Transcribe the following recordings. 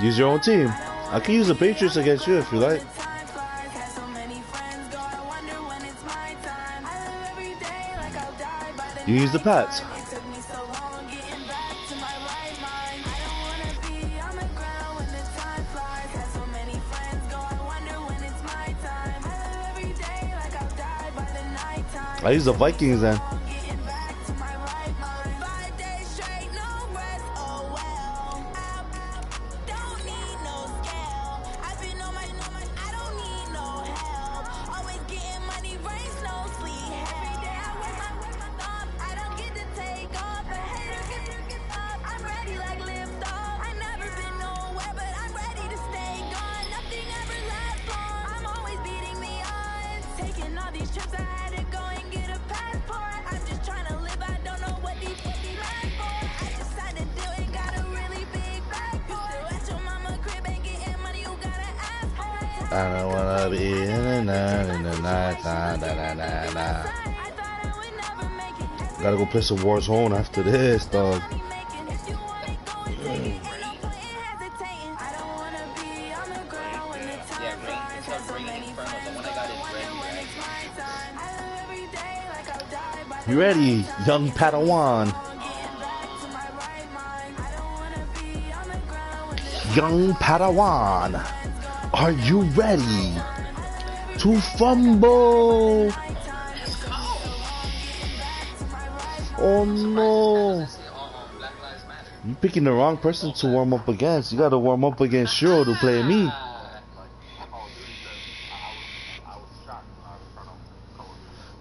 Use your own team. I can use the Patriots against you if you like. You use the Pats. I use the Vikings then. I don't wanna be in the night. Gotta go play some Warzone after this, dog. You ready, young Padawan? Young Padawan. Are you ready to fumble? Oh no. You picking the wrong person to warm up against. You gotta warm up against Shiro to play me.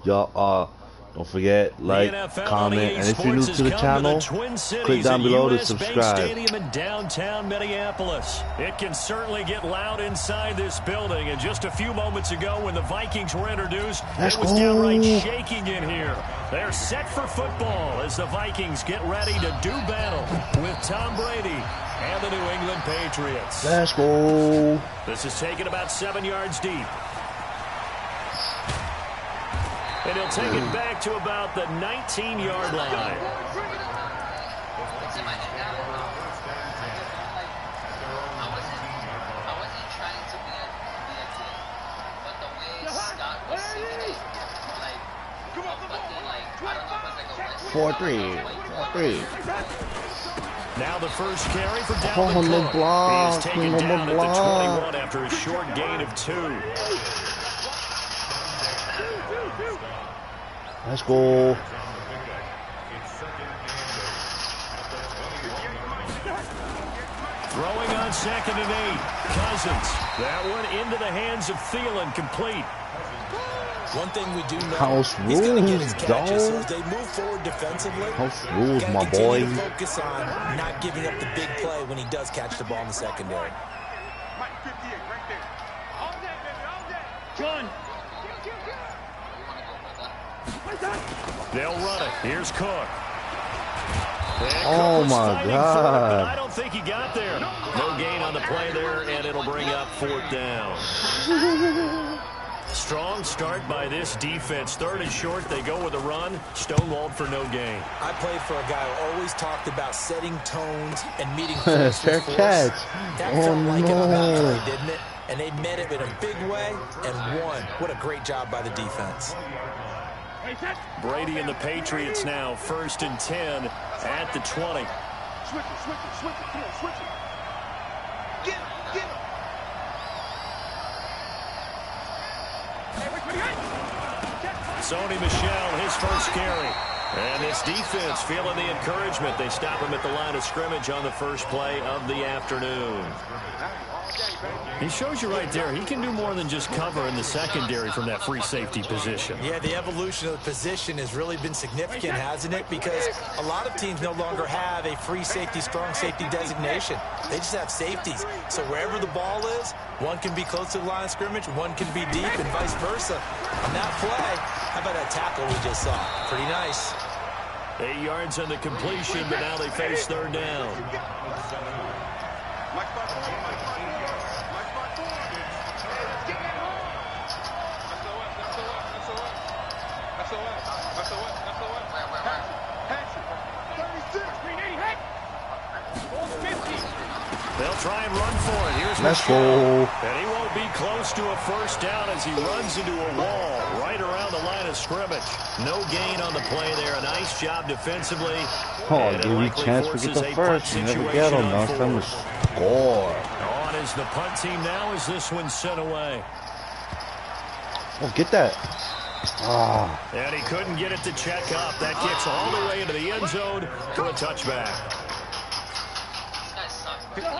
Y'all, don't forget, like, comment, and if you're new to the channel, click down below to subscribe. Stadium in downtown Minneapolis. It can certainly get loud inside this building. And just a few moments ago, when the Vikings were introduced, it was downright shaking in here. They're set for football as the Vikings get ready to do battle with Tom Brady and the New England Patriots. Let's go. This is taken about 7 yards deep. And he'll take it back to about the 19-yard line. Four three. Now the first carry for Dalvin Cook. He's taken down at the 21 after a short gain of 2. Let's go. Throwing on 2nd and 8. Cousins. That one into the hands of Thielen, complete. One thing we do know, House he's going to get rules, his catches. So dog. as they move forward defensively, House rules, my continue boy. to focus on not giving up the big play when he does catch the ball in the secondary. John. They'll run it. Here's Cook. Oh my God. I don't think he got there. No gain on the play there, and it'll bring up 4th down. Strong start by this defense. 3rd and short, they go with a run. Stonewalled for no gain. I played for a guy who always talked about setting tones and meeting Fair force. catch. That Oh felt like it on that no. play, didn't it? And they met it in a big way and won. What a great job by the defense. Brady and the Patriots now 1st and 10 at the 20. Switch it, come on, switch it. Get him. Sony Michel, his first carry. And this defense feeling the encouragement. They stop him at the line of scrimmage on the first play of the afternoon. He shows you right there, he can do more than just cover in the secondary from that free safety position. Yeah, the evolution of the position has really been significant, hasn't it? Because a lot of teams no longer have a free safety, strong safety designation. They just have safeties. So wherever the ball is, one can be close to the line of scrimmage, one can be deep, and vice versa. On that play, how about that tackle we just saw? Pretty nice. 8 yards on the completion, but now they face 3rd down. try and run for it. Here's Let's Michelle. go. And he won't be close to a first down as he runs into a wall right around the line of scrimmage. No gain on the play there. A nice job defensively. Oh, give you a chance to get the first. You never get them. Now it's time to score. On is the punt team now as this one's sent away. Oh, get that. Ah. And he couldn't get it to check up. That kicks all the way into the end zone to a touchback.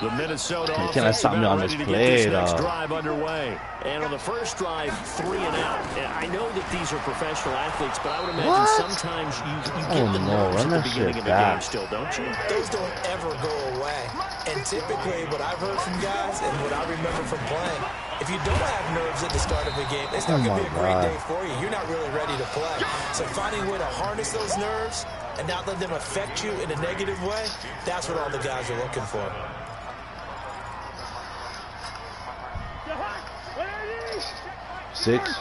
The Minnesota offense about ready to get this next drive underway. And on the first drive, 3 and out. And I know that these are professional athletes, but I would imagine sometimes you get the nerves at the beginning of the game still, don't you? Those don't ever go away. And typically, what I've heard from guys and what I remember from playing, if you don't have nerves at the start of a game, it's not going to be a great day for you. You're not really ready to play. So finding a way to harness those nerves and not let them affect you in a negative way, that's what all the guys are looking for. Six.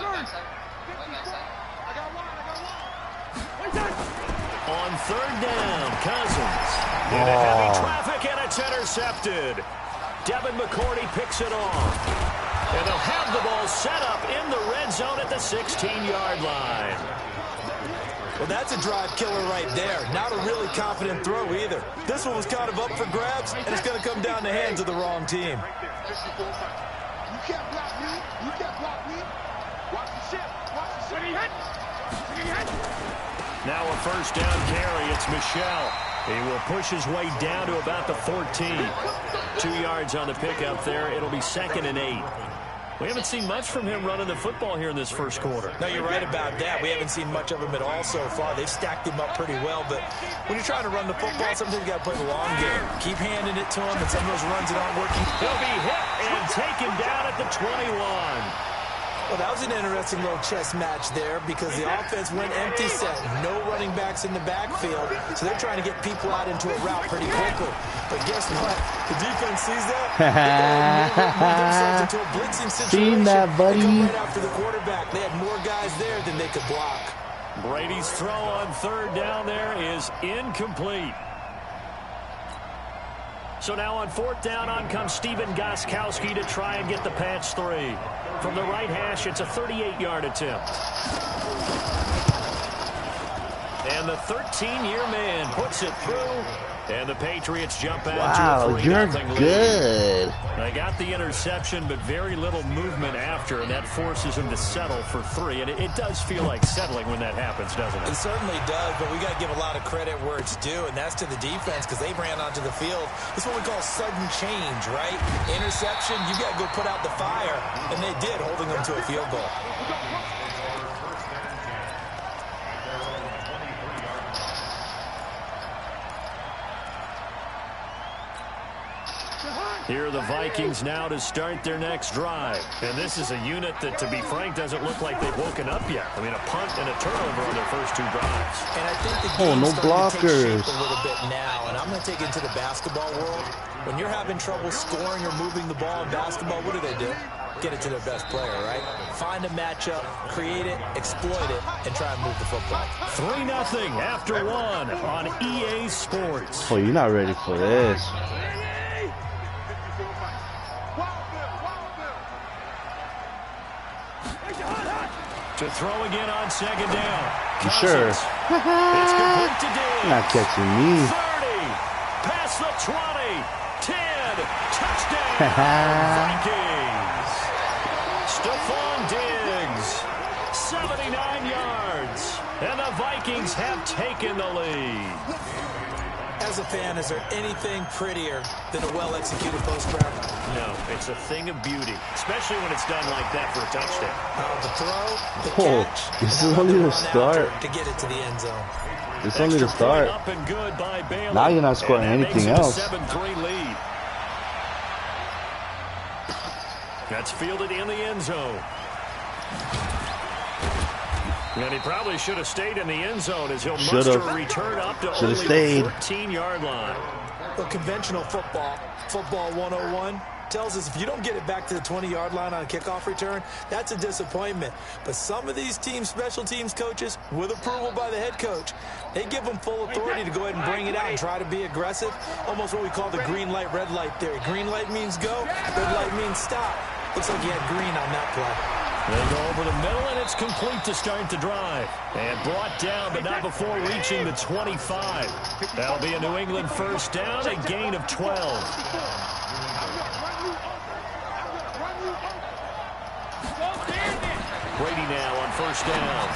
On third down, Cousins. Into heavy traffic, and it's intercepted. Devin McCourty picks it off. And they'll have the ball set up in the red zone at the 16-yard line. Well, that's a drive killer right there. Not a really confident throw either. This one was kind of up for grabs, and it's going to come down the hands of the wrong team. You can't block me. You can't block me. Watch the shit. Watch the shit. Now a first down carry. It's Michelle. He will push his way down to about the 14. 2 yards on the pickup there. It'll be 2nd and 8. We haven't seen much from him running the football here in this first quarter. No, you're right about that. We haven't seen much of him at all so far. They've stacked him up pretty well, but when you're trying to run the football, sometimes you got to play the long game. Keep handing it to him, and some of those runs that aren't working. He'll be hit and taken down at the 21. Well, that was an interesting little chess match there because the offense went empty set. No running backs in the backfield, so they're trying to get people out into a route pretty quickly. But guess what? The defense sees that. Move themselves into a blitzing situation. Seen that, buddy. They come right after the quarterback. They had more guys there than they could block. Brady's throw on third down there is incomplete. So now on 4th down, on comes Steven Gostkowski to try and get the patch 3. From the right hash, it's a 38-yard attempt. And the 13-year man puts it through. And the Patriots jump out to a 3-0 lead. Good. They got the interception, but very little movement after, and that forces him to settle for 3. And it does feel like settling when that happens, doesn't it? It certainly does, but we got to give a lot of credit where it's due, and that's to the defense because they ran onto the field. This is what we call sudden change, right? Interception, you got to go put out the fire, and they did, holding them to a field goal. Here are the Vikings now to start their next drive. And this is a unit that, to be frank, doesn't look like they've woken up yet. I mean, a punt and a turnover on their first 2 drives. And I think the game's no starting to take blockers. shape a little bit now. And I'm going to take it into the basketball world. When you're having trouble scoring or moving the ball in basketball, what do? Get it to their best player, right? Find a matchup, create it, exploit it, and try and move the football. 3-0 after 1 on EA Sports. Oh, you're not ready for this. To throw again on 2nd down. You sure? It's complete to Diggs. You're not catching me. 30. Past the 20. 10. Touchdown. Vikings. Stephon Diggs. 79 yards. And the Vikings have taken the lead. As a fan, is there anything prettier than a well-executed post-grab? No, it's a thing of beauty, especially when it's done like that for a touchdown. The throw, the catch. This is only the start. To get it to the end zone. It's only the start. Up and good by Bailey. Now you're not scoring anything else. 7-3 lead. That's fielded in the end zone. And he probably should have stayed in the end zone as he'll muster a return up to only the 14-yard line. Well, conventional football 101, tells us if you don't get it back to the 20-yard line on a kickoff return, that's a disappointment. But some of these special teams coaches, with approval by the head coach, they give them full authority to go ahead and bring it out and try to be aggressive, almost what we call the green light, red light theory. Green light means go, red light means stop. Looks like he had green on that play. They go over the middle, and it's complete to start the drive. And brought down, but not before reaching the 25. That'll be a New England first down, a gain of 12. Brady now on first down.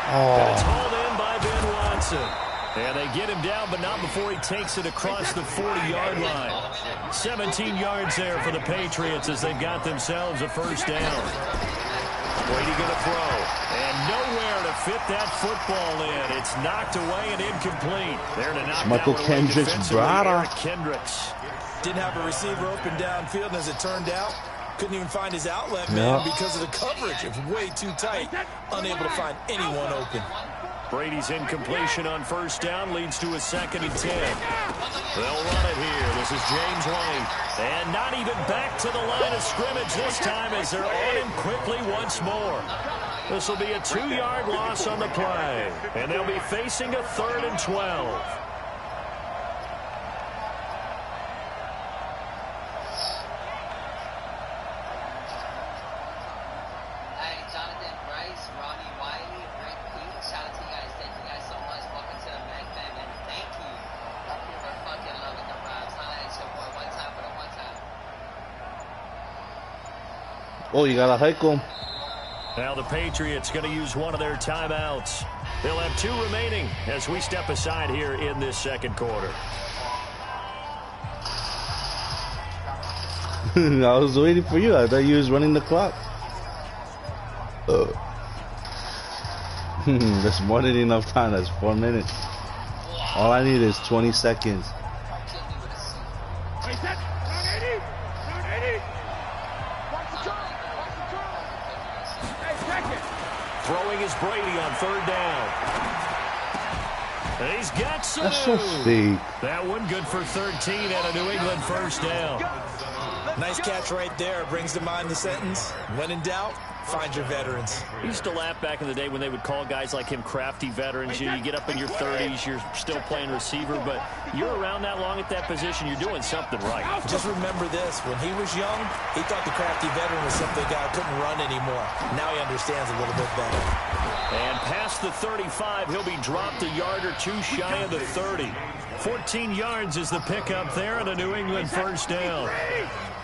And it's hauled in by Ben Watson. And they get him down, but not before he takes it across the 40-yard line. 17 yards there for the Patriots as they've got themselves a first down. Brady going to throw. And nowhere to fit that football in. It's knocked away and incomplete. There to knock Michael that Kendrick's brother. Kendricks. Didn't have a receiver open downfield, and as it turned out, couldn't even find his outlet man because of the coverage. It was way too tight. Unable to find anyone open. Brady's incompletion on first down leads to a 2nd and 10. They'll run it here. This is James White. And not even back to the line of scrimmage this time as they're on him quickly once more. This will be a 2-yard loss on the play. And they'll be facing a 3rd and 12. Oh, you gotta hike them. Now the Patriots going to use one of their timeouts. They'll have 2 remaining as we step aside here in this second quarter. I was waiting for you. I thought you was running the clock. That's more than enough time. That's 4 minutes. All I need is 20 seconds. Throwing is Brady on 3rd down. And he's got some. That's so steep. That one good for 13 and a New England first down. Nice catch right there. Brings to mind the sentence, when in doubt, find your veterans. I used to laugh back in the day when they would call guys like him crafty veterans. You get up in your 30s, you're still playing receiver, but you're around that long at that position, you're doing something right. Just remember this. When he was young, he thought the crafty veteran was simply a guy who couldn't run anymore. Now he understands a little bit better. And past the 35, he'll be dropped a yard or 2 shy of the 30. 14 yards is the pickup there and a New England first down.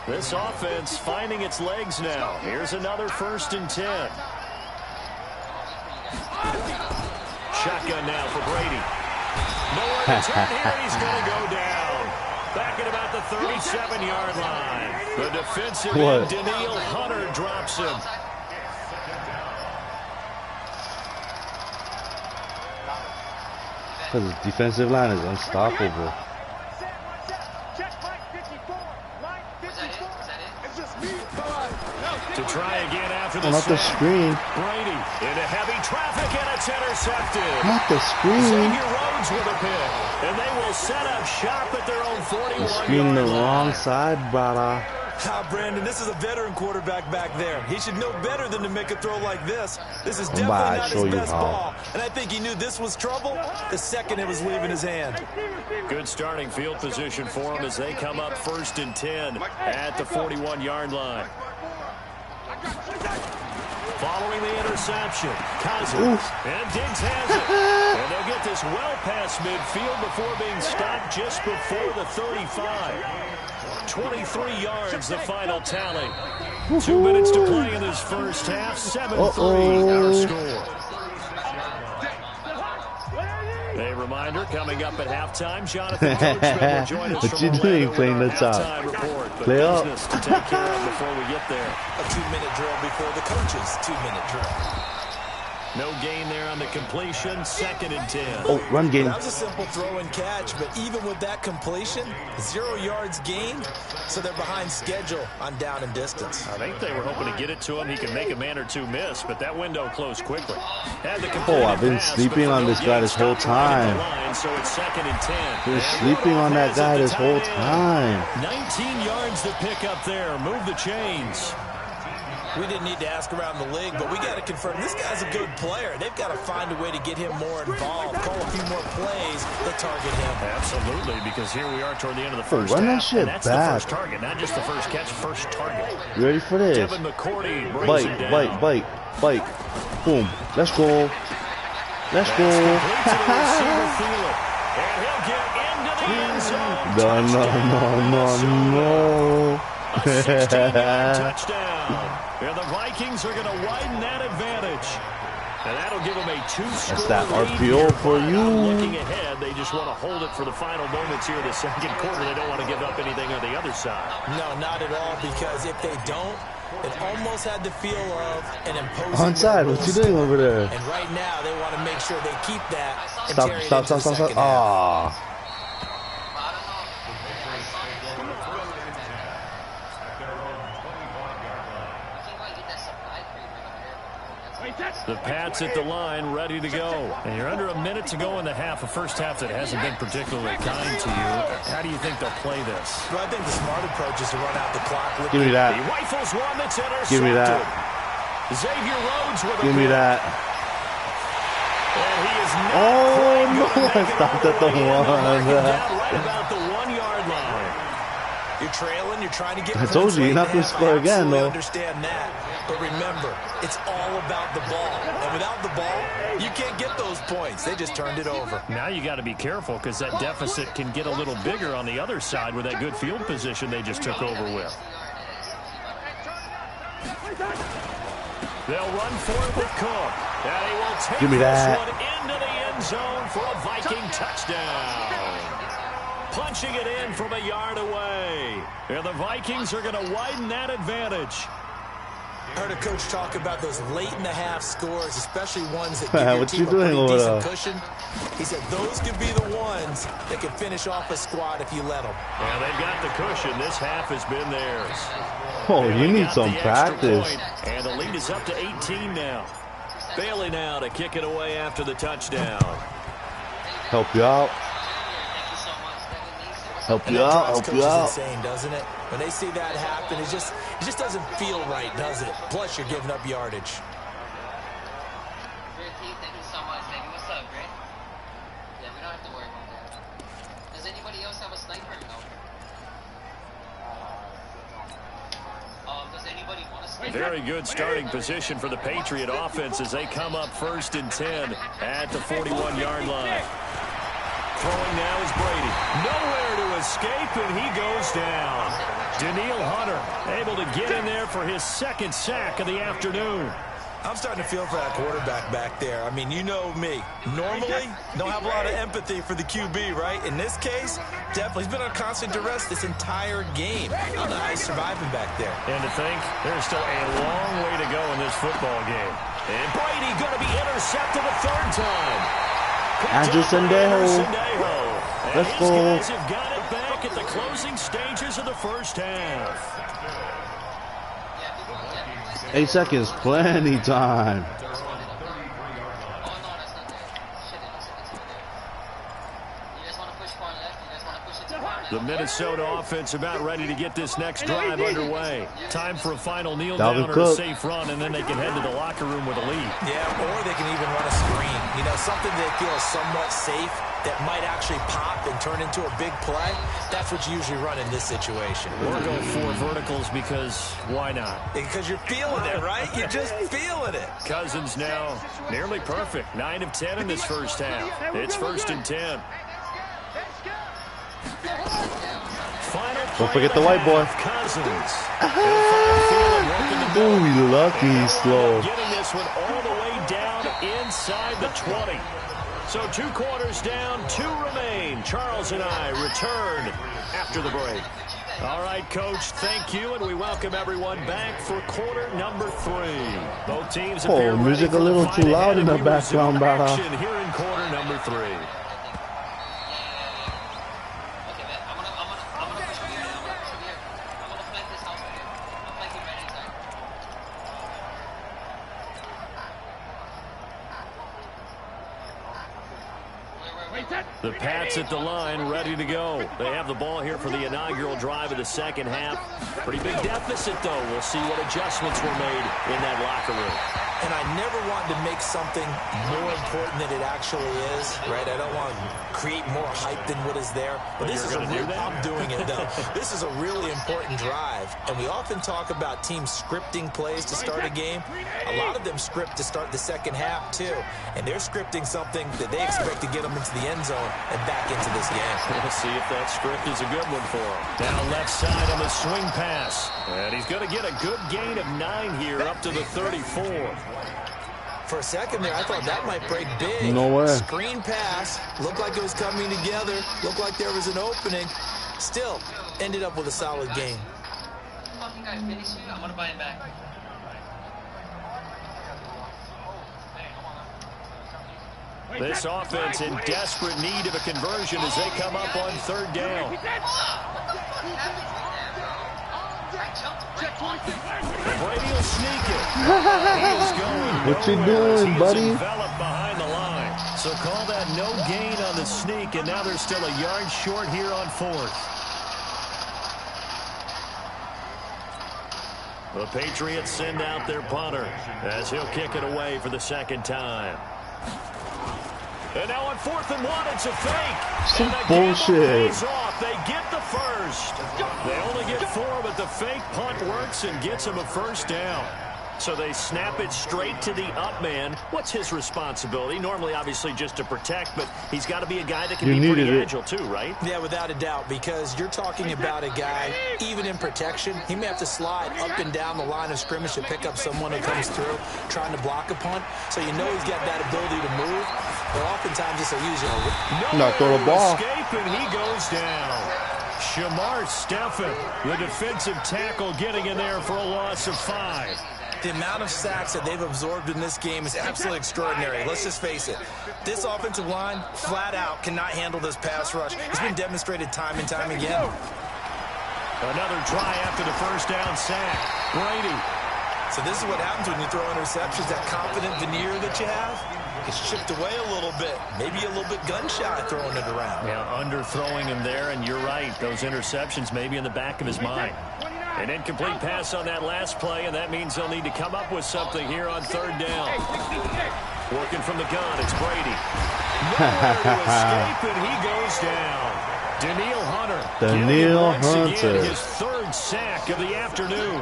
This offense finding its legs now. Here's another 1st and 10. Shotgun now for Brady. Nowhere to turn here, and he's going to go down. Back at about the 37-yard line. The defensive end, Daniil Hunter, drops him. Because the defensive line is unstoppable. To try again after the not the screen. Brady into heavy traffic, and it's intercepted. Not the screen. Xavier Rhodes with a pick, and they will set up shop at their own 41-yard Screen the line. wrong side, brother. Brandon, this is a veteran quarterback back there. He should know better than to make a throw like this. This is definitely not his best ball. And I think he knew this was trouble the second it was leaving his hand. Good starting field position for him as they come up 1st and 10 at the 41-yard line. Following the interception, Cousins, and Diggs has it. And they'll get this well past midfield before being stopped just before the 35. 23 yards, the final tally. 2 minutes to play in this first half. 7-3 our score. A reminder, coming up at halftime, Jonathan Coachman will join us What from you doing playing the halftime top? report. But Play up. business to take care of before we get there. A 2-minute drill before the coach's 2-minute drill. No gain there on the completion. 2nd and 10. Oh, run game. That was a simple throw and catch, but even with that completion, 0 yards gained, so they're behind schedule on down and distance. I think they were hoping to get it to him. He could make a man or two miss, but that window closed quickly. Oh, I've been sleeping on this guy this whole time. So it's 2nd and 10. Been sleeping on that guy this whole time. 19 yards to pick up there. Move the chains. We didn't need to ask around the league, but we got to confirm this guy's a good player. They've got to find a way to get him more involved, call a few more plays that target him. Absolutely, because here we are toward the end of the first run that half, shit and that's back. the first target, not just the first catch, first target. You ready for this? Devin McCourty brings him down. Bite. Boom. Let's go. Let's go. And he'll get into the end zone. No. A 16-yard touchdown. And the Vikings are going to widen that advantage. And that'll give them a 2-score That's that lead RPO for you. Looking ahead, they just want to hold it for the final moments here in the second quarter. They don't want to give up anything on the other side. No, not at all, because if they don't, it almost had the feel of an imposing... Onside, what you doing over there? And right now, they want to make sure they keep that and Stop. carry it into the second half. Ah. The Pats at the line, ready to go. And you're under a minute to go in the half, a first half that hasn't been particularly kind to you. How do you think they'll play this? Well, I think the smart approach is to run out the clock. Give me that. He rifles one that's intercepted. Give me that. Xavier Rhodes with a Give me that. And he is not Oh, no. quite I stopped at the down one. right about the 1-yard line. You're trailing. You're trying to get... I told you, you're not going to score again, though. I understand that. But remember, it's all about the ball. And without the ball, you can't get those points. They just turned it over. Now you got to be careful because that deficit can get a little bigger on the other side with that good field position they just took over with. They'll run for it with Cook. And he will take Give me that. this one into the end zone for a Viking touchdown. Punching it in from a yard away. And the Vikings are going to widen that advantage. I heard a coach talk about those late-in-the-half scores, especially ones that give your What team you a doing pretty over decent there? cushion. He said those could be the ones that can finish off a squad if you let them. Yeah, they've got the cushion. This half has been theirs. Oh, And you they need got some the extra practice. point, and the lead is up to 18 now. Bailey now to kick it away after the touchdown. Help you out. Help you out. Help you out. Insane, doesn't it? When they see that happen, it just doesn't feel right, does it? Plus, you're giving up yardage. Thank you so much, baby. What's up, Grit? Yeah, we don't have to worry about that. Does anybody else have a sniper? No. Does anybody want a sniper? Very good starting position for the Patriot offense as they come up 1st and 10 at the 41-yard line. Throwing now is Brady. Nowhere to escape, and he goes down. Daniil Hunter able to get in there for his 2nd sack of the afternoon. I'm starting to feel for that quarterback back there. I mean, you know me. Normally, don't have a lot of empathy for the QB, right? In this case, definitely. He's been on constant duress this entire game. I don't know how he's surviving back there. And to think, there's still a long way to go in this football game. And Brady going to be intercepted a 3rd time. Andrew Sendejo. Let's go. These guys have got it back at the closing stages of the first half. 8 seconds, plenty time. The Minnesota offense about ready to get this next drive underway. Time for a final kneel Dalvin down or a Cook. safe run, and then they can head to the locker room with a lead. Yeah, or they can even run a screen. You know, something they feel is somewhat safe that might actually pop and turn into a big play. That's what you usually run in this situation. Or go 4 verticals because why not? Because you're feeling it, right? You're just feeling it. Cousins now nearly perfect. 9 of 10 in this first half. It's 1st and 10. Don't forget the white boy. Cousins. Ooh, lucky he's slow. Getting this one all the way down inside the 20. So 2 quarters down, 2 remain. Charles and I return after the break. All right, Coach, thank you, and we welcome everyone back for quarter number 3. Both teams appear ready music for a little the too fight loud ahead, in the and we background, resume brother. action here in quarter number 3. Okay, man. I'm gonna push over here. I'm gonna flank this house right here. I'm flanking right inside. Wait. The Pats at the line, ready to go. They have the ball here for the inaugural drive of the second half. Pretty big deficit, though. We'll see what adjustments were made in that locker room. And I never want to make something more important than it actually is, right? I don't want to create more hype than what is there. But this is a real, I'm doing it, though. This is a really important drive. And we often talk about teams scripting plays to start a game. A lot of them script to start the second half, too. And they're scripting something that they expect to get them into the end zone and back into this game. We'll see if that script is a good one for him. Down left side on the swing pass. And he's going to get a good gain of 9 here up to the 34. For a second there, I thought that might break big. No way. Screen pass. Looked like it was coming together. Looked like there was an opening. Still, ended up with a solid game. Fucking guy finish you. I'm gonna buy him back. This offense in desperate need of a conversion as they come up on 3rd down. Brady will sneak it. What you doing, buddy? Enveloped behind the line. So call that no gain on the sneak, and now they're still a yard short here on 4th. The Patriots send out their punter as he'll kick it away for the 2nd time. And now on 4th and 1, it's a fake. Some and the bullshit. pays off. They get the first. They only get 4, but the fake punt works and gets them a 1st down. So they snap it straight to the up man. What's his responsibility? Normally, obviously, just to protect, but he's got to be a guy that can be pretty agile too, right? Yeah, without a doubt, because you're talking about a guy, even in protection, he may have to slide up and down the line of scrimmage to pick up someone who comes through trying to block a punt. So you know he's got that ability to move, but oftentimes it's a usual. Not throw the ball. Escape, and he goes down. Shamar Stephen, the defensive tackle, getting in there for a loss of 5. The amount of sacks that they've absorbed in this game is absolutely extraordinary. Let's just face it. This offensive line, flat out, cannot handle this pass rush. It's been demonstrated time and time again. Another try after the 1st down sack. Brady. So this is what happens when you throw interceptions. That confident veneer that you have gets chipped away a little bit. Maybe a little bit gun-shy throwing it around. Yeah, underthrowing him there, and you're right. Those interceptions may be in the back of his mind. An incomplete pass on that last play, and that means they'll need to come up with something here on 3rd down. Working from the gun, it's Brady. Nowhere to escape, and he goes down. Daniil Hunter. His 3rd sack of the afternoon.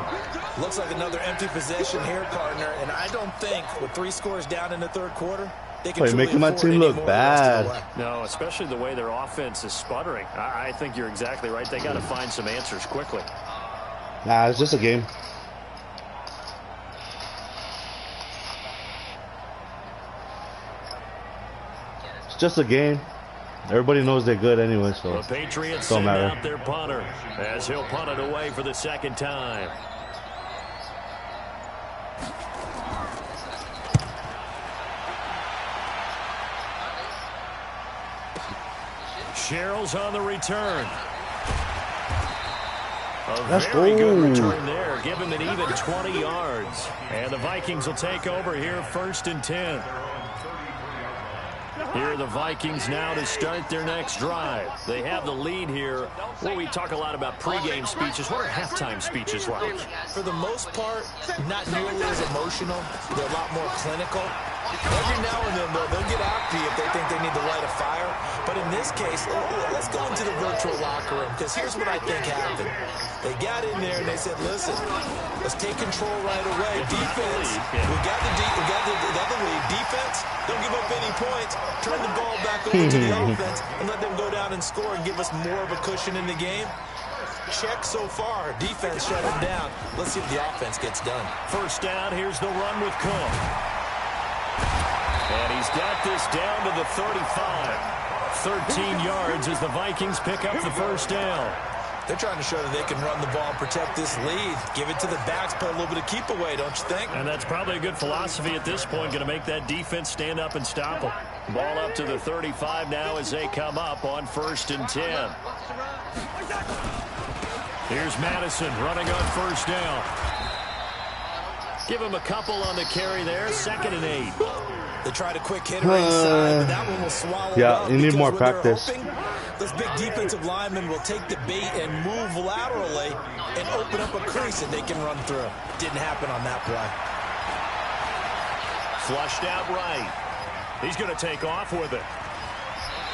Looks like another empty possession here, partner, and I don't think with 3 scores down in the 3rd quarter, they can making my team look bad. No, especially the way their offense is sputtering. I think you're exactly right. They got to find some answers quickly. Nah, it's just a game. It's just a game. Everybody knows they're good anyway, so the Patriots don't send matter. out their punter as he'll punt it away for the 2nd time. Sherrill's on the return. A very good return there. Give him an even 20 yards. And the Vikings will take over here 1st and 10. Here are the Vikings now to start their next drive. They have the lead here. Well, we talk a lot about pregame speeches. What are halftime speeches like? For the most part, not nearly as emotional. They're a lot more clinical. Every now and then, though, they'll get after you if they think they need to light a fire. But in this case, let's go into the virtual locker room, because here's what I think happened. They got in there and they said, listen, let's take control right away. Defense, we got the lead. Defense, don't give up any points. Turn the ball back over to the offense and let them go down and score and give us more of a cushion in the game. Check so far. Defense shut them down. Let's see if the offense gets done. 1st down, here's the run with Cook. And he's got this down to the 35. 13 yards as the Vikings pick up the 1st down. They're trying to show that they can run the ball, protect this lead, give it to the backs, put a little bit of keep away, don't you think? And that's probably a good philosophy at this point, going to make that defense stand up and stop them. Ball up to the 35 now as they come up on 1st and 10. Here's Madison running on 1st down. Give him a couple on the carry there, 2nd and 8. They tried a quick hitter inside, but that one will swallow it up. You need more practice. This big defensive lineman will take the bait and move laterally and open up a crease that they can run through. Didn't happen on that play. Flushed out right. He's going to take off with it.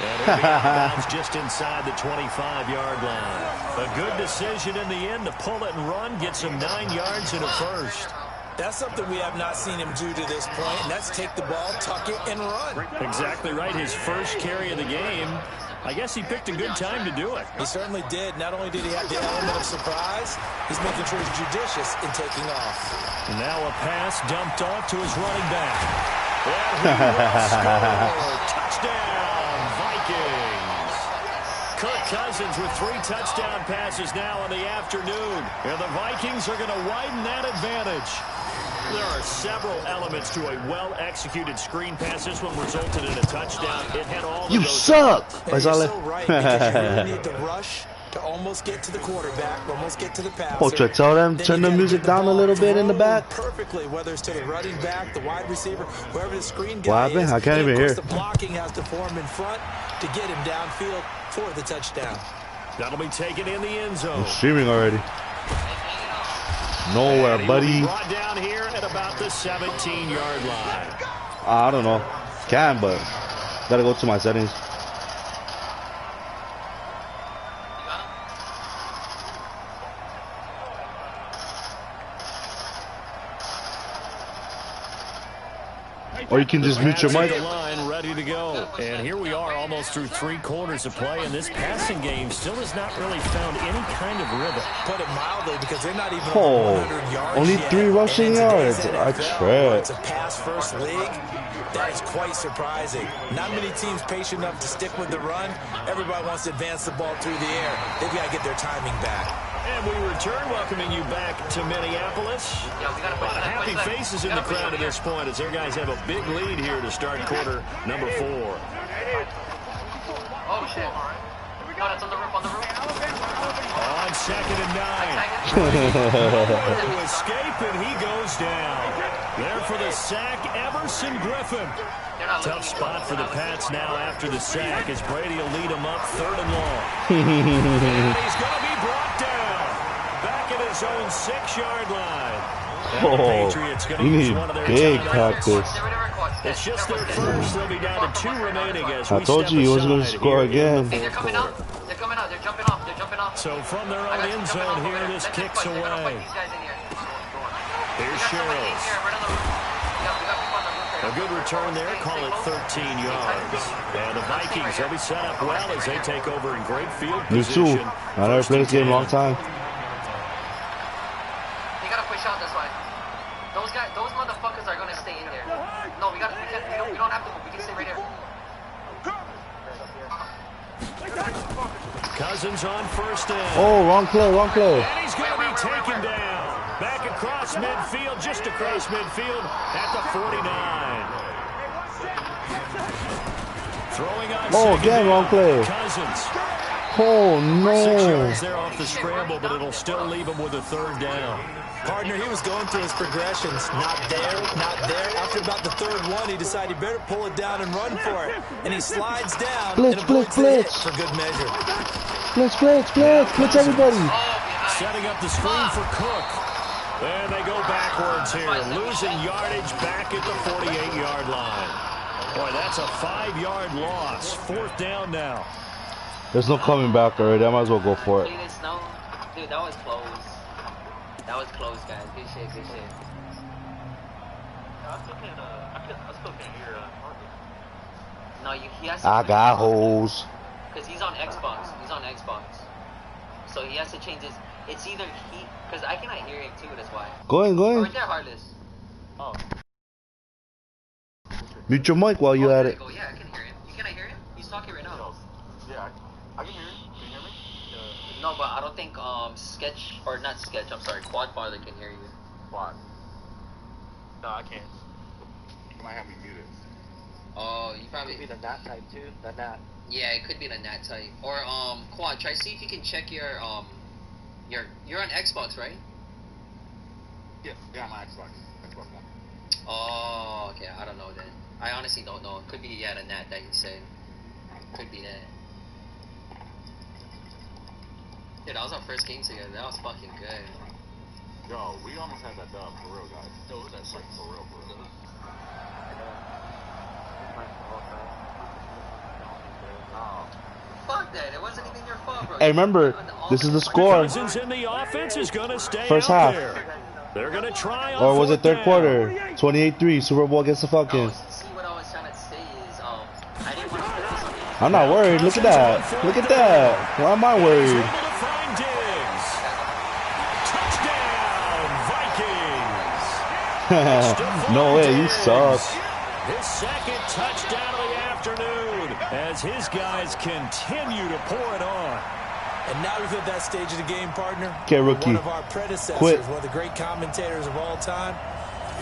And it'll be out of bounds just inside the 25-yard line. A good decision in the end to pull it and run, get some 9 yards in a first. That's something we have not seen him do to this point, and that's take the ball, tuck it, and run. Exactly right. His first carry of the game. I guess he picked a good time to do it. He certainly did. Not only did he have the element of surprise, he's making sure he's judicious in taking off. And now a pass dumped off to his running back. And he will score. Touchdown, Vikings. Kirk Cousins with 3 touchdown passes now in the afternoon. And the Vikings are going to widen that advantage. There are several elements to a well-executed screen pass. This one resulted in a touchdown. It had all of You those. suck! And you're so right, because you really need the rush to almost get to the quarterback, almost get to the passer. Poacher, tell them, Then turn you the gotta music get down a little bit in the thrown back. perfectly, whether it's to the running back, the wide receiver, whoever the screen guy What happened? is. I can't And even of course, hear. the blocking has to form in front to get him downfield for the touchdown. That'll be taken in the end zone. I'm streaming already. Nowhere, And he will be buddy. brought down here at about the 17-yard line. I don't know. Can, but gotta go to my settings. Or you can just mute your mic. The line ready to go. And here we are almost through 3 quarters of play, and this passing game still has not really found any kind of rhythm. Put it mildly, because they're not even Oh, over 100 yards only yet. 3 rushing And in today's yards. I NFL, where it's tripped. a pass-first league. That is quite surprising. Not many teams patient enough to stick with the run. Everybody wants to advance the ball through the air. They've got to get their timing back. And we return, welcoming you back to Minneapolis. A lot of happy faces in the crowd at this point as their guys have a big lead here to start quarter number 4. Oh shit. No, that's on the roof, on the roof. On 2nd and 9. To escape, and he goes down. There for the sack, Everson Griffin. Tough spot for the Pats now after the sack as Brady will lead him up 3rd and long. And he's going to be brought down. Back at his own 6-yard line. And the Patriots going to You use need one of their big timeouts. practice. It's just their first. They'll be down to 2 remaining as we I told step you he was going to aside score here in the again. Hey, they're fourth coming quarter. out. They're coming out. They're jumping off. They're jumping off. So from their I own got you end jumping zone off here, over there. this Let them kicks fight. They're gonna fight away. these guys in here. Here's We got somebody in Sherrills. here, right on the roof. Yeah, we got people on the roof A right good return there, call it 13 yards. And the Vikings, they'll be set up well as they take over in great field Me too. position. I never played this game in a long 1st time. They gotta push out, that's why. Those guys, those motherfuckers are gonna stay in there. No, we don't have to move. We can stay right here. Cousins on 1st down. Oh, wrong play, wrong play. And he's going to be taken down. Back across midfield, just across midfield at the 49. Throwing on Oh, second again, down. wrong play. Cousins. Oh, 6 no. yards there off the scramble, but it'll still leave him with a 3rd down. Partner, he was going through his progressions. Not there, not there. After about the 3rd one, he decided he better pull it down and run for it. And he slides down Blitz, and avoids blitz, the hit blitz. for good measure. Blitz everybody. Setting up the screen for Cook. And they go backwards here, losing yardage back at the 48-yard line. Boy, that's a 5-yard loss. 4th down now. There's no coming back already. I might as well go for it. Dude, that was close. That was close, guys. Good shit, good shit. I still can't hear No, he has to. I got hoes. Because he's on Xbox. He's on Xbox. So he has to change his. It's either he. Because I cannot hear him too, that's why. Go in, go Oh, in. right there, Heartless. Oh. Mute your mic while you at it. Go. Yeah, I can hear him. You cannot hear him? He's talking right now. Yeah, I can hear you. Can you hear me? No, but I don't don't think Sketch or not Sketch. I'm sorry, Quad Father can hear you. What? No, I can't. You might have me muted. Oh, you probably. Could be the NAT type too. The NAT. Yeah, it could be the NAT type. Or Quad, try see if you can check your you're on Xbox, right? Yeah, my Xbox One. Oh, okay. I don't know then. I honestly don't know. It could be the NAT that you said. Could be that. Dude, that was our first game together. That was fucking good. Yo, we almost had that dub, for real, guys. Yo, that's like for real. Fuck that. It wasn't even your fault, bro. Hey, remember, this is the score. Cousins in the offense is going to stay First out half. there. They're going to try on Or was it third down. quarter? 28-3, Super Bowl against the Falcons. See, what I was trying to say is, I didn't want to put this on the I'm not worried. Look at that. Look at that. Why am I He's worried? able to find Diggs. Touchdown, Vikings. No way, you suck. His second touchdown of the afternoon as his guys continue to pour it on. And now we've hit that stage of the game, partner. Okay, rookie. One of our predecessors, Quit. one of the great commentators of all time.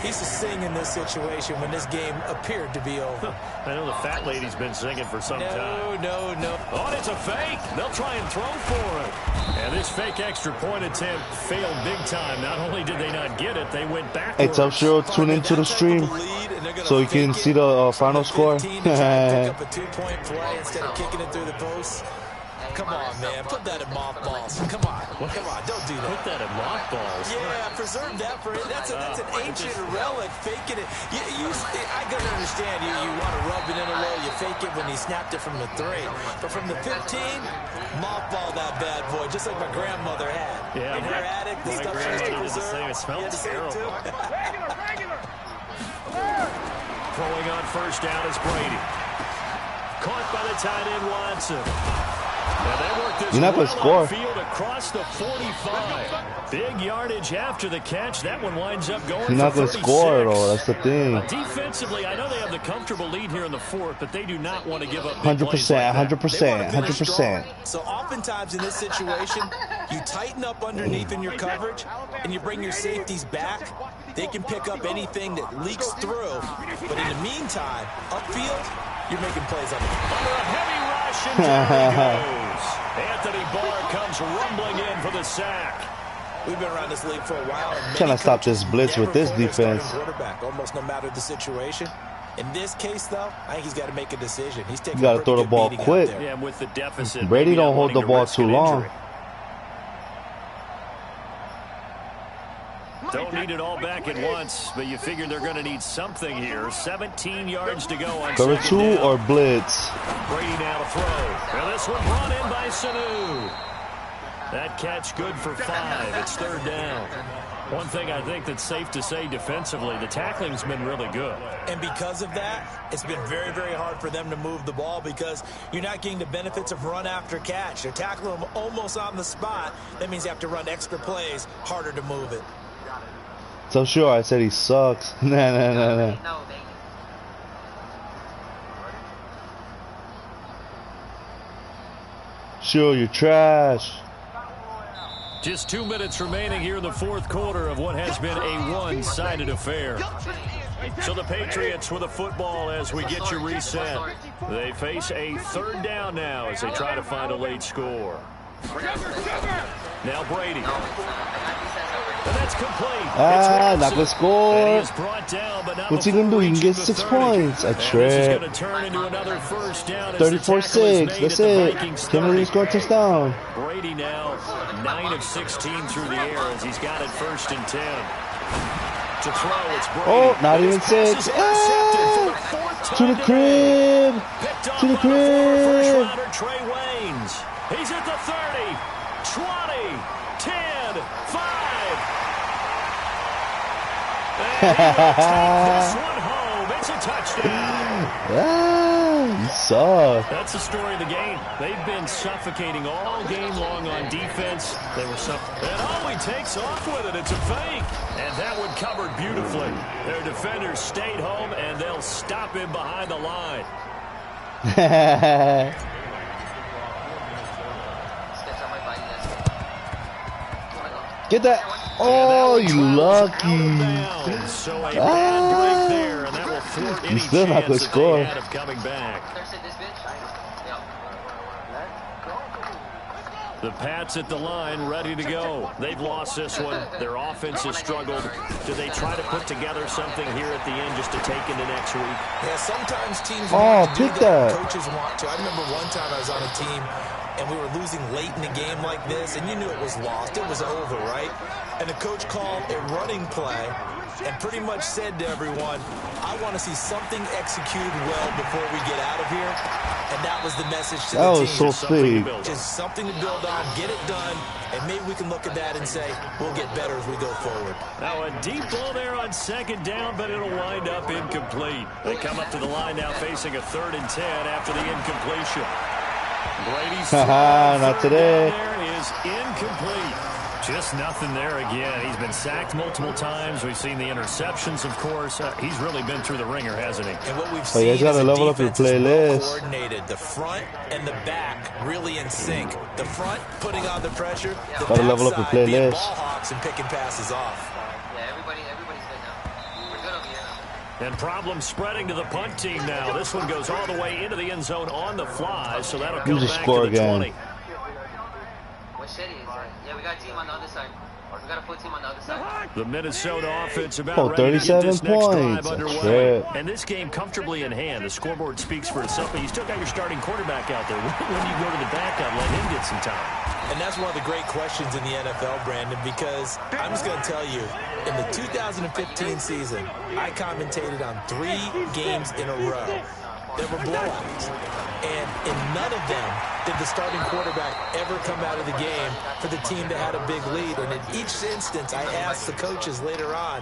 He's to sing in this situation when this game appeared to be over. I know the fat lady's been singing for some time. No. Oh, it's a fake. They'll try and throw for it. And this fake extra point attempt failed big time. Not only did they not get it, they went Hey, backwards. tell Shiro, tune into the stream so you can see the final score. Pick up a 2-point play instead of kicking it through the post. Come on, man. Put that in mothballs. Come on. Don't do that. Put that in mothballs. Yeah, preserve that for it. That's an ancient relic. Faking it. I can understand you want to rub it in a little. You fake it when he snapped it from the 3. But from the 15, mothball that bad boy, just like my grandmother had. Yeah, in her attic, the my stuff she used to grandmother did the preserve. same. It smelled Yeah, terrible. Regular. Throwing on first down is Brady. Caught by the tight end Watson. And they work this You're not gonna score. field across the 45. Big yardage after the catch. That one winds up going You're not for going to score, 36. though. That's the thing. Defensively, I know they have the comfortable lead here in the fourth, but they do not want to give up big 100%, plays like that. 100%, 100%. So oftentimes in this situation, you tighten up underneath in your coverage, and you bring your safeties back. They can pick up anything that leaks through. But in the meantime, upfield, you're making plays on the Under a heavy rush, and down he goes. Anthony Barr comes rumbling in for the sack. We've been around this league for a while. And Trying to stop this coaches blitz with never this pull their starting defense. quarterback, almost no matter the situation. In this case, though, I think he's got to make a decision. He's taking You gotta a throw the pretty ball good beating out quick. there. Yeah, and with the deficit, Brady maybe don't not hold the wanting to ball risk too an long. injury. Don't need it all back at once, but you figure they're going to need something here. 17 yards to go on Cover second 2 down. or blitz? Brady now to throw. And this one brought in by Sanu. That catch good for 5. It's third down. One thing I think that's safe to say defensively, the tackling's been really good. And because of that, it's been very, very hard for them to move the ball because you're not getting the benefits of run after catch. They're tackling them almost on the spot. That means you have to run extra plays, harder to move it. So sure, I said he sucks. Nah. No, baby. Sure, you're trash. Just 2 minutes remaining here in the fourth quarter of what has been a one-sided affair. So the Patriots with the football as we get you reset. They face a third down now as they try to find a late score. Now Brady. And that's complete. Not gonna score. And he is brought down, but not What's he gonna do? before He can reaching get the 6 30. points. A And this is trip. going to turn into another first down as the tackle is 34-6. made That's at the it. Vikings' Tim 30. Williams scored a touchdown. Brady now 9 of 16 through the air as he's got it first and 10. To throw, it's Brady. Oh, not And even his pass 6. is intercepted for the fourth To time the today. crib. Picked off To the by the former crib. first-rounder Trey Waynes. He's at the 30, 20, 10, 5. And he will take this one home. It's a touchdown. You suck. That's the story of the game. They've been suffocating all game long on defense. They were and he takes off with it. It's a fake. And that one covered beautifully. Their defenders stayed home, and they'll stop him behind the line. Get that. Oh, you lucky. So a bad break there, and that will thwart any still not gonna chance that score. they had of coming back. The Pats at the line, ready to go. They've lost this one. Their offense has struggled. Do they try to put together something here at the end just to take into next week? Yeah, sometimes teams want to do pick that. that. Coaches want to. I remember one time I was on a team, and we were losing late in the game like this, and you knew it was lost. It was over, right? And the coach called a running play and pretty much said to everyone, I want to see something executed well before we get out of here. And that was the message to the team. That was so sick. Just something to build on, get it done, and maybe we can look at that and say, we'll get better as we go forward. Now a deep ball there on second down, but it'll wind up incomplete. They come up to the line now facing a 3rd and 10 after the incompletion. Brady's not today. There is incomplete. Just nothing there again. He's been sacked multiple times. We've seen the interceptions, of course. He's really been through the ringer, hasn't he? And what we've seen you gotta is level up your playlist. coordinated. The front and the back really in sync. The front putting on the pressure. The Gotta level up your backside being playlist. ball hawks and picking passes off. Yeah, everybody's good now. We're good over here. And problems spreading to the punt team now. This one goes all the way into the end zone on the fly, so that'll come just back score to the again. 20. What city is that? Yeah, we got a team on the other side. We got a full team on the other side. The Minnesota offense about Oh, ready to get 37 this next drive points. underway. Shit. And this game comfortably in hand. The scoreboard speaks for itself, but you still got your starting quarterback out there. When you go to the backup, let him get some time. And that's one of the great questions in the NFL, Brandon, because I'm just going to tell you, in the 2015 season, I commentated on 3 games in a row. There were blowouts. And in none of them did the starting quarterback ever come out of the game for the team that had a big lead. And in each instance, I asked the coaches later on,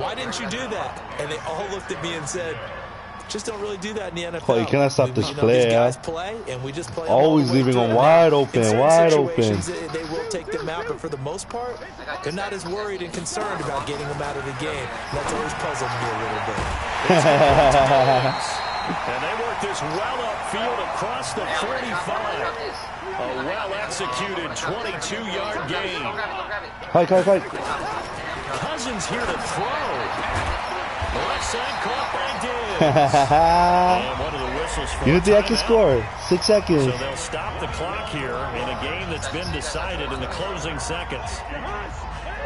why didn't you do that? And they all looked at me and said, just don't really do that in the NFL. Oh, you cannot stop this play, these guys play, and we just play Always leaving them wide open, wide open. They will take them out, but for the most part, they're not as worried and concerned about getting them out of the game. And that's always puzzled me a little bit. And they work this well upfield across the 45. A well-executed 22-yard gain. Hike. Cousins here to throw. The left side caught by Diggs. And one of the whistles for You think I can timeout. score? 6 seconds. So they'll stop the clock here in a game that's been decided in the closing seconds.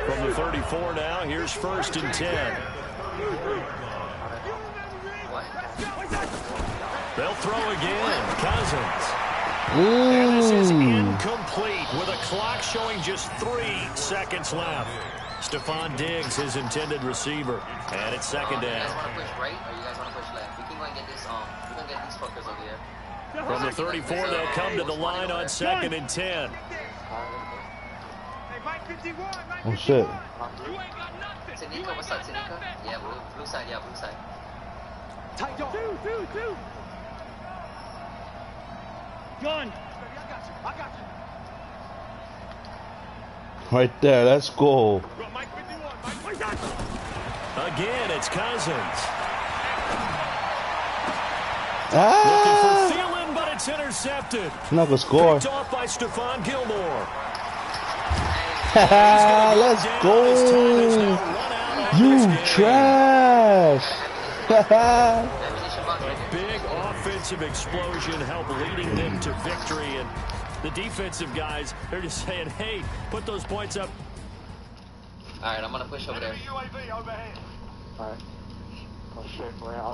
From the 34 now, here's 1st and 10. They'll throw again. Cousins. And this is incomplete with a clock showing just 3 seconds left. Stephon Diggs, his intended receiver. And it's 2nd You down. guys want to push right or you guys want to push left? We can go and get this we can get these fuckers over here. From the 34, they'll come to the line on 2nd and 10. Oh, shit. Tanika, what's up, Tanika? Yeah, blue side, blue side. Tight dog. Two. Gun. I got you. Right there, let's go. Mike 51. Mike. Again, it's Cousins. Looking for Thielen, but it's intercepted. I'm not gonna score. Picked off by Stephon Gilmore. Let's go. You trash. A big offensive explosion helped leading them to victory. And the defensive guys, they're just saying, hey, put those points up. Alright, I'm going to push over there. Alright. Oh shit, boy.